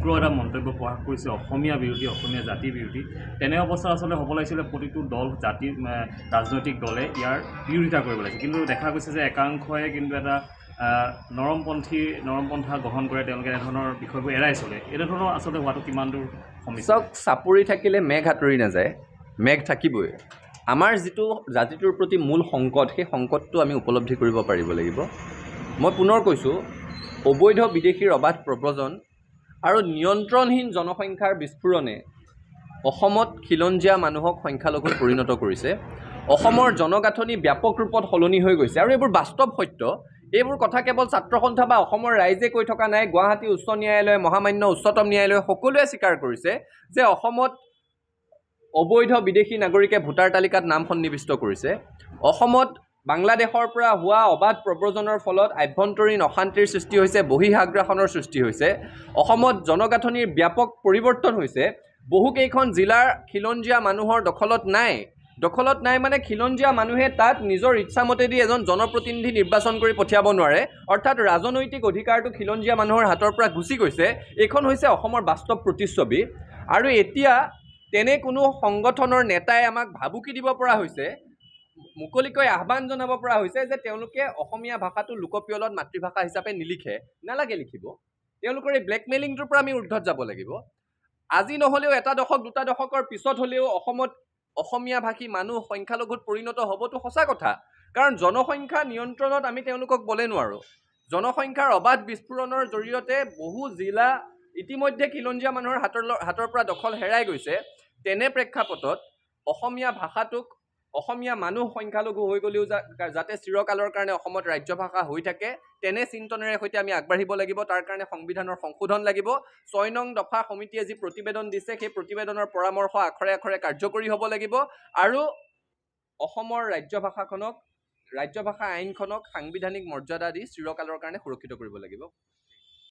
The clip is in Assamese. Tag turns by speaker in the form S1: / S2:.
S1: উগ্ৰ এটা মন্তব্য প্ৰকাশ কৰিছে অসমীয়া বিৰোধী, অসমীয়া জাতি বিৰোধী। তেনে অৱস্থাত আচলতে হ'ব লাগিছিলে প্ৰতিটো দল জাতি ৰাজনৈতিক দলে ইয়াৰ বিৰোধিতা কৰিব লাগিছিল, কিন্তু দেখা গৈছে যে একাংশই কিন্তু এটা নৰমপন্থা গ্ৰহণ কৰে, তেওঁলোকে এনেধৰণৰ বিষয়বোৰ এৰাই চলে। এনেধৰণৰ আচলতে হোৱাটো কিমান দূৰ সমস্যা?
S2: চাওক, চাপৰি থাকিলে মেঘ আঁতৰি নাযায়, মেঘ থাকিবই। আমাৰ যিটো জাতিটোৰ প্ৰতি মূল সংকট, সেই সংকটটো আমি উপলব্ধি কৰিব পাৰিব লাগিব। মই পুনৰ কৈছোঁ, অবৈধ বিদেশীৰ অবাধ প্ৰব্ৰজন আৰু নিয়ন্ত্ৰণহীন জনসংখ্যাৰ বিস্ফোৰণে অসমত খিলঞ্জীয়া মানুহক সংখ্যালঘুত পৰিণত কৰিছে। অসমৰ জনগাঁথনি ব্যাপক ৰূপত সলনি হৈ গৈছে আৰু এইবোৰ বাস্তৱ সত্য। এইবোৰ কথা কেৱল ছাত্ৰ সন্থা বা অসমৰ ৰাইজে কৈ থকা নাই। গুৱাহাটী উচ্চ ন্যায়ালয়, মহামান্য উচ্চতম ন্যায়ালয় সকলোৱে স্বীকাৰ কৰিছে যে অসমত অবৈধ বিদেশী নাগৰিকে ভোটাৰ তালিকাত নাম সন্নিৱিষ্ট কৰিছে। অসমত বাংলাদেশৰ পৰা হোৱা অবাধ প্ৰব্ৰজনৰ ফলত আভ্যন্তৰীণ অশান্তিৰ সৃষ্টি হৈছে, বহিঃআগ্ৰাসনৰ সৃষ্টি হৈছে। অসমত জনগাঁথনিৰ ব্যাপক পৰিৱৰ্তন হৈছে। বহুকেইখন জিলাৰ খিলঞ্জীয়া মানুহৰ দখলত নাই মানে খিলঞ্জীয়া মানুহে তাত নিজৰ ইচ্ছামতেদি এজন জনপ্ৰতিনিধি নিৰ্বাচন কৰি পঠিয়াব নোৱাৰে, অৰ্থাৎ ৰাজনৈতিক অধিকাৰটো খিলঞ্জীয়া মানুহৰ হাতৰ পৰা গুচি গৈছে। এইখন হৈছে অসমৰ বাস্তৱ প্ৰতিচ্ছবি। আৰু এতিয়া তেনে কোনো সংগঠনৰ নেতাই আমাক ভাবুকি দিব পৰা হৈছে, মুকলিকৈ আহ্বান জনাব পৰা হৈছে যে তেওঁলোকে অসমীয়া ভাষাটো লোকপিয়লত মাতৃভাষা হিচাপে নালাগে লিখিব। তেওঁলোকৰ এই ব্লেকমেইলিংটোৰ পৰা আমি ঊৰ্ধত যাব লাগিব। আজি নহ'লেও এটা দশক দুটা দশকৰ পিছত হ'লেও অসমত অসমীয়া ভাষী মানুহ সংখ্যালঘুত পৰিণত হ'বতো সঁচা কথা, কাৰণ জনসংখ্যা নিয়ন্ত্ৰণত আমি তেওঁলোকক বলে নোৱাৰোঁ। জনসংখ্যাৰ অবাধ বিস্ফোৰণৰ জৰিয়তে বহু জিলা ইতিমধ্যে খিলঞ্জীয়া মানুহৰ হাতৰ পৰা দখল হেৰাই গৈছে। তেনে প্ৰেক্ষাপটত অসমীয়া ভাষাটোক, অসমীয়া মানুহ সংখ্যালঘু হৈ গ'লেও যাতে চিৰকালৰ কাৰণে অসমত ৰাজ্য ভাষা হৈ থাকে, তেনে চিন্তনেৰে সৈতে আমি আগবাঢ়িব লাগিব। তাৰ কাৰণে সংবিধানৰ সংশোধন লাগিব। ৬ নং দফা সমিতিয়ে যি প্ৰতিবেদন দিছে, সেই প্ৰতিবেদনৰ পৰামৰ্শ আখৰে আখৰে কাৰ্যকৰী হ'ব লাগিব আৰু অসমৰ ৰাজ্য ভাষা আইনখনক সাংবিধানিক মৰ্যাদা দি চিৰকালৰ কাৰণে সুৰক্ষিত কৰিব লাগিব।